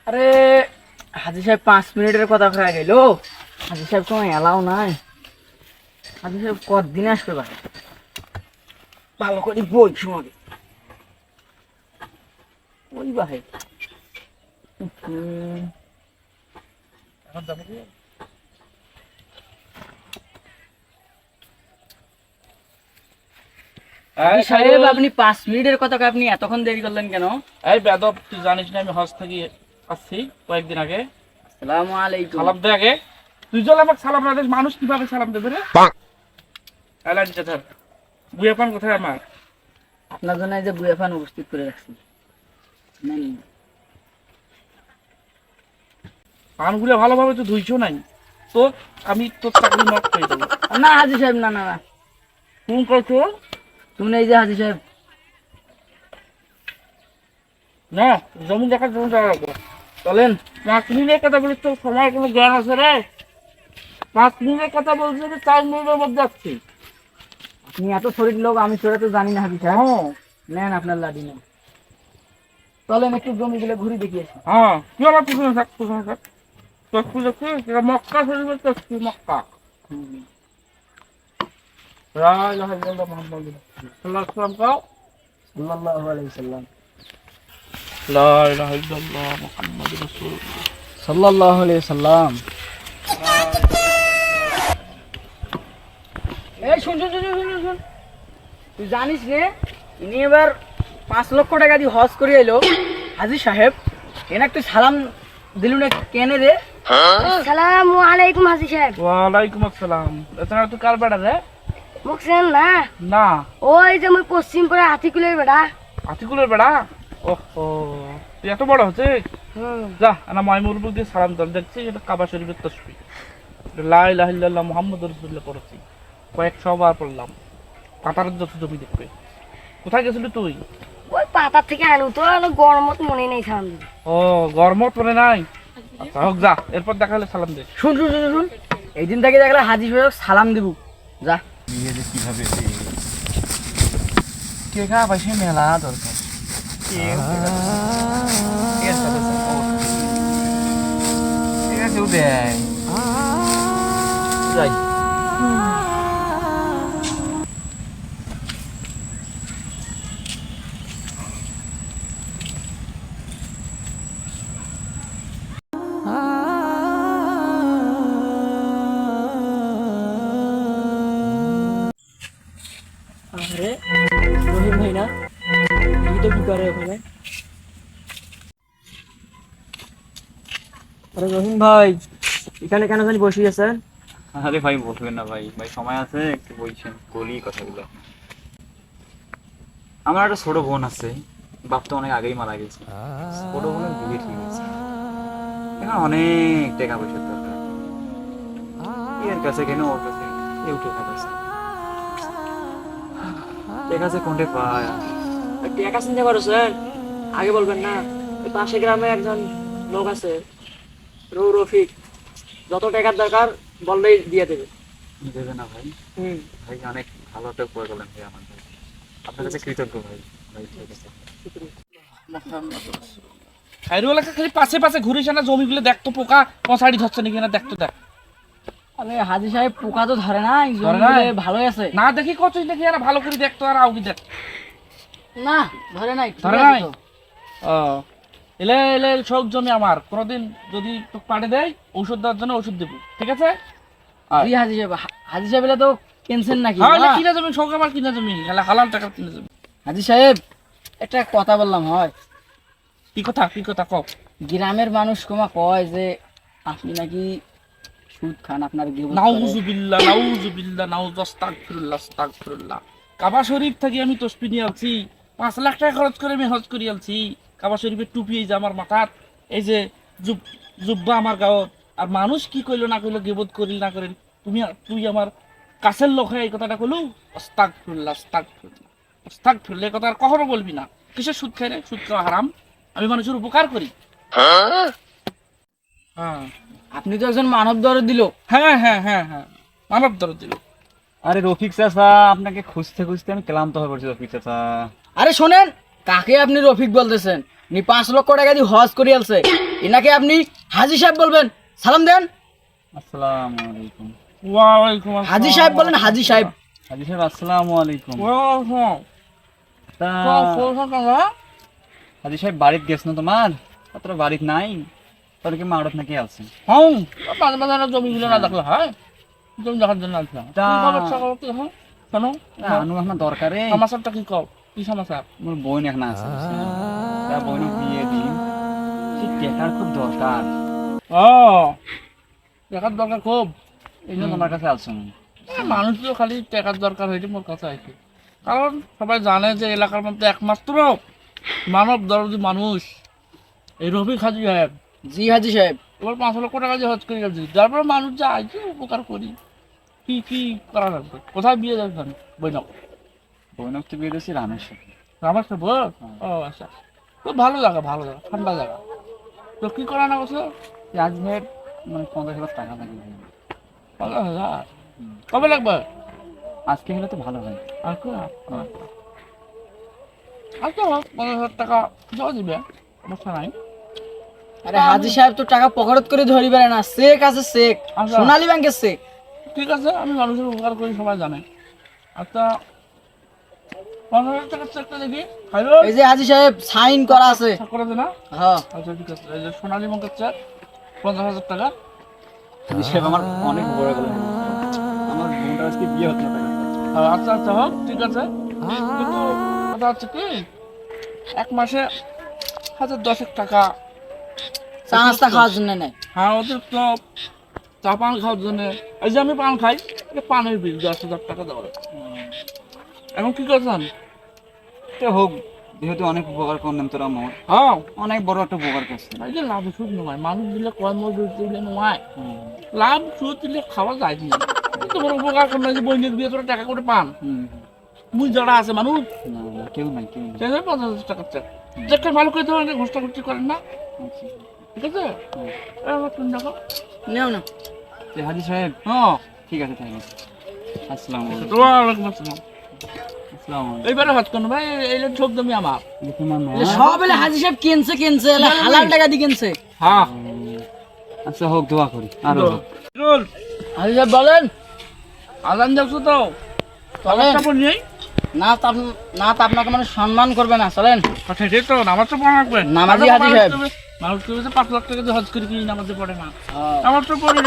আরে হাজি সাহেব 5 মিনিটের কথা কয়ে গেল। হাজি সাহেব কোনো এলাও নাই। হাজি সাহেব কতদিন আসবে ভাই? ভালো করে বলছি আমাকে ওই ভাই। এখন যাবো কি? হাজি সাহেব আপনি 5 মিনিটের কথা কয়ে আপনি এতক্ষণ দেরি করলেন কেন? এই বেদব, তুই জানিস না আমি হজ থেকে আসছি কয়েকদিন আগে। আসসালামু আলাইকুম। সালাম দে আগে। তুই যদি আমাকে সালাম না দিস, মানুষ কিভাবে সালাম দেবে রে? এলাইনটা ধর। বুয়া পান কোথায় আমার? আপনার জন্য এই যে বুয়া ফান উপস্থিত করে রাখছি। নেন। পানগুলো ভালোভাবে তো ধুইছো নাই তো, আমি তোর চাকরি নষ্ট হয়ে যাবো। না হাজি সাহেব, না না না, ফোন করছো শুনে এই যে হাজি সাহেব। না, জমি দেখার জন্য যাওয়া লাগবে। চলেন। 5 মিনিটের কথা বলিস তো, সময় কোনো জ্ঞান আছে রে? 5 মিনিটের কথা বলছি, 4 মিনিটের মধ্যে আসছি। আপনি এত শরীর লোক, আমি সেটা তো জানি না হাজি সাহেব। হ্যাঁ নেন আপনার লাডি নেন। চলেন একটু জমিগুলো ঘুরে দেখিয়ে আসি। হ্যাঁ, তুই আমার পিছনে থাক, পিছনে থাক। তসবি দেখছি, এটা মক্কা শরীফের তসবি, মক্কা। লা ইলাহা ইল্লাল্লাহ মুহাম্মাদুর রাসূলুল্লাহ সাল্লাল্লাহু আলাইহি ওয়াসাল্লাম কও। সাল্লাল্লাহু আলাইহি সাল্লাম। লা ইলাহা ইল্লাল্লাহ মুহাম্মাদুর রাসূলুল্লাহ। সাল্লাল্লাহু আলাইহি সাল্লাম। এই শুন শুন শুন শুন শুন, তুই জানিস রে ইনি এবার 5 লক্ষ টাকা দিয়ে হজ করে এলো। হাজি সাহেব এনাক তুই সালাম দিলু না কেন রে? আসসালামু আলাইকুম হাজি সাহেব। ওয়ালাইকুম আসসালাম। এটা তুই কার বেটা রে? মুখছেন না? না, ওই যে মুই পশ্চিম পাড়া হাতিকুলের বেড়া। আতিকুলের বেটা। ওহো, তুই এত বড় হচ্ছে। যা না ময়মুরবুক দিয়ে সালাম দাম, দেখছি এটা কাবা শরীফের তসবি। লা ইলাহা ইল্লাল্লাহ মুহাম্মাদুর রাসূলুল্লাহ পড়ছি, কয়েকশো বার পড়লাম। পাতার যত জমি দেখবে। কোথায় গেছিলি তুই? ওই পাতার থেকে আনু তো গরমত মনে নেই সালাম দিতে। ও, গরমত পড়ে নাই? আচ্ছা হোক, যা, এরপর দেখা হলে সালাম দে। শুন শুন শুন শুন, এই দিন থেকে দেখলে হাজি সাহেব সালাম দিব। যা। কিভাবে টেকা পয়সা মেলা দরকার। ঠিক আছে ও দেয় যাই। আরে রহিম ভাই না, এই তো কি করে ওখানে? আরে রহিম ভাই, এখানে কেন জানি বসে আছেন? আরে ভাই বলবেন না ভাই, ভাই সময় আছে একটু বলছেন, বলি কথাগুলো। আমার একটা ছোট বোন আছে, বাপ তো অনেক আগেই মারা গেছে। ছোট বোনের বিয়ে ঠিক হয়েছে, এখন অনেক টাকা পয়সার দরকার। এর কাছে কেন ওর কাছে কেউ টাকা পয়সা, টাকা আছে কোনটা পায়? টাকা চিন্তা করো স্যার, আগে বলবেন না। ওই পাশে গ্রামে একজন লোক আছে, রফিক, যত টাকার দরকার বললেই দিয়ে দেবে। দেবে না ভাই? ভাই অনেক ভালো একটা করে গেলেন ভাই, আমার ভাই আপনার কাছে কৃতজ্ঞ ভাই। ভাই ঠিক আছে। খাইরুল একটা খালি পাশে পাশে ঘুরিস না, জমিগুলো দেখতো পোকা পঁচাড়ি ধরছে নাকি না, দেখতো দেখ। আরে হাজি সাহেব পোকা তো ধরে নাই, ধরে নাই? জমিগুলো ভালোই আছে। না দেখি কত দেখি, আর ভালো করে দেখতো, আর আউকি দেখ। না ধরে নাই, ঠিক ধরে আছে নাই? তো। ও, এলে এলে সব জমি আমার, কোনোদিন যদি তোকে পাঠে দেয় ঔষধ দেওয়ার জন্য ওষুধ দেবো, ঠিক আছে? জি হাজি সাহেব, হাজি সাহেব এলে তো কেনছেন নাকি? হ্যাঁ, না? কিনা জমি সব আমার, কিনা জমি, হালাল টাকা কিনা জমি। হাজি সাহেব একটা কথা বললাম হয়। কি কথা, কি কথা কও? গ্রামের মানুষ কমা কয় যে আপনি নাকি সুদ খান, আপনার গিবত করে। নাউজুবিল্লাহ, নাউজুবিল্লাহ, আস্তাগফিরুল্লাহ, আস্তাগফিরুল্লাহ। কাবা শরীফ থেকে আমি তসবি নিয়ে আলছি, 5 লাখ টাকা খরচ করে আমি হজ করি আলছি। কাবা শরীফের টুপি এই যে আমার মাথার, এই যে জুব্বা আমার গাওত। আর মানুষ কি কইলো না কইলো, গিবত করিল না করিল, তুই আমার কাছের লোক হয়ে এই কথাটা কইলু। আস্তাগফিরুল্লাহ, আস্তাগফিরুল্লাহ, আস্তাগফিরুল্লাহ, এই কথা আর কখনো বলবি না। কিসের সুদ খাই রে? সুদ খাওয়া হারাম। আমি মানুষের উপকার করি। হ্যাঁ আপনি তো একজন মানব দরদ দিল। হ্যাঁ হ্যাঁ হ্যাঁ হ্যাঁ, মানব দরদ দিল। আরে রফিক চাচা, আপনাকে খুঁজতে খুঁজতে আমি ক্লান্ত হয়ে পড়ছি রফিক চাচা। আরে শোনেন, কাকে আপনি রফিক বলতেছেন? উনি 5 লক্ষ টাকা দিয়ে হজ করে আলছে। এনাকে আপনি হাজি সাহেব বলবেন, সালাম দেন। আসসালামু আলাইকুম। ওয়ালাইকুম আসসালাম। হাজি সাহেব বলেন, হাজি সাহেব। হাজি সাহেব আসসালামু আলাইকুম। ওয়ালাইকুম। তা হাজি সাহেব বাড়িতে গেছ না তোমার? তোর বাড়িতে নাই, তোর কি মারত নাকি আছে? হ্যাঁ, মাঝে মাঝে না জমিগুলো না দেখলে হয়, জমি দেখার জন্য আসলাম। তা- কি খবর সকাল থেকে, হ্যাঁ? শোনো, আনু এখন দরকারে সমাচারটা কি কও? কি সমাচার? মোর বোন এখন আছে, তা বোন বিয়ে দিন, সে টাকার খুব দরকার, ও, টাকার দরকার খুব। এই জন্য তোমার কাছে আসুন। মানুষ তো খালি টাকার দরকার হয়েছে মোর কাছে আইছে, কারণ সবাই জানে যে এলাকার মধ্যে একমাত্র মানব দরদি মানুষ এই রফিক হাজি সাহেব। জি হাজি সাহেব। এবার 5 লক্ষ টাকা যে হজ করে যাচ্ছি, তারপরে মানুষ যা আইছে উপকার করি। কি কি করা লাগবে? কোথায় বিয়ে যাবেন? বৈনক বোনক তো বিয়ে দিয়েছি রামের সাথে। আমার সাথে? ও আচ্ছা, খুব ভালো জায়গা, ভালো জায়গা, ঠান্ডা জায়গা। তো কি করা না বলছো? আজ সাহেব মানে 50,000 টাকা লাগবে। 50,000? কবে লাগবে? আজকে হলে তো ভালো হয়। আচ্ছা আচ্ছা, 50,000 টাকা দেওয়া দিবে, সমস্যা নাই। আরে হাজি সাহেব তো টাকা পকেট করে ধরি বেড়ে না, চেক আছে, চেক, আচ্ছা। সোনালী ব্যাংকের চেক। ঠিক আছে, আমি মানুষের উপকার করি, সবাই জানে। আচ্ছা, 50,000 টাকার চেকটা দেখি। হ্যালো, এই যে হাজি সাহেব সাইন করা আছে। করে দে না? হ্যাঁ। আচ্ছা ঠিক আছে, এই যে সোনালী ব্যাংকের চেক 50,000 টাকা। হাজি সাহেব আমার অনেক বড় গেল, আমার বোনটা আজকে বিয়ে হচ্ছে না। আচ্ছা আচ্ছা, হোক, ঠিক আছে। কিন্তু কথা হচ্ছে কি, 1 মাসে 10,000 টাকা চা নাস্তা খাওয়ার জন্য নেয়। হ্যাঁ, অতিরিক্ত চা পান খাওয়ার জন্য। এই যে আমি পান খাই, এটা পানের বিল 10,000 টাকা দেওয়া লাগে। এখন কি করছেন? তো হোক, যেহেতু অনেক উপকার করলেন তোরা মোর, হ্যাঁ, অনেক বড় একটা উপকার করছে। এই যে লাভ সুদ নয়, মানুষ দিলে কয় মজুর দিলে নয়, লাভ সুদ দিলে খাওয়া যায় না। কিন্তু বড় উপকার করলে যে বইনের বিয়ে তোরা টাকা করে পান, মুই যারা আছে মানুষ, না না, কেউ নাই, কেউ নাই। সেই 50,000 টাকা চেক। চেকটা ভালো করে দেবেন, ঘোষটা ঘুষটি করেন না, আচ্ছা। ঠিক আছে? এবার তুমি দেখো। নেও না। তো হাজি সাহেব, হ্যাঁ, ঠিক আছে, তাই আছে। আসসালামু আলাইকুম। ওয়ালাইকুম আসসালাম। আসসালামু আলাইকুম। এইবারে হাত করো ভাই, এইটা ছোপ জমি আমার। যে তোমার মা? এলে সব এলে হাজি সাহেব কিনছে, কিনছে এলে হালাল টাকা দিয়ে কিনছে। হ্যাঁ, আচ্ছা হোক, দোয়া করি আরো হোক। চল, হাজি সাহেব বলেন। আজান যাচ্ছ তো, চলেন। কাপড় নেই। না তো না তো আপনাকে মানে সম্মান করবে না, চলেন। আচ্ছা, ঠিক তো, নামাজ তো পড়া লাগবে। নামাজি হাজি সাহেব। মানুষ কেউ 5 লাখ টাকা দিয়ে হজ করে কি নামাজে পড়ে না? হ্যাঁ। আমার তো পড়ে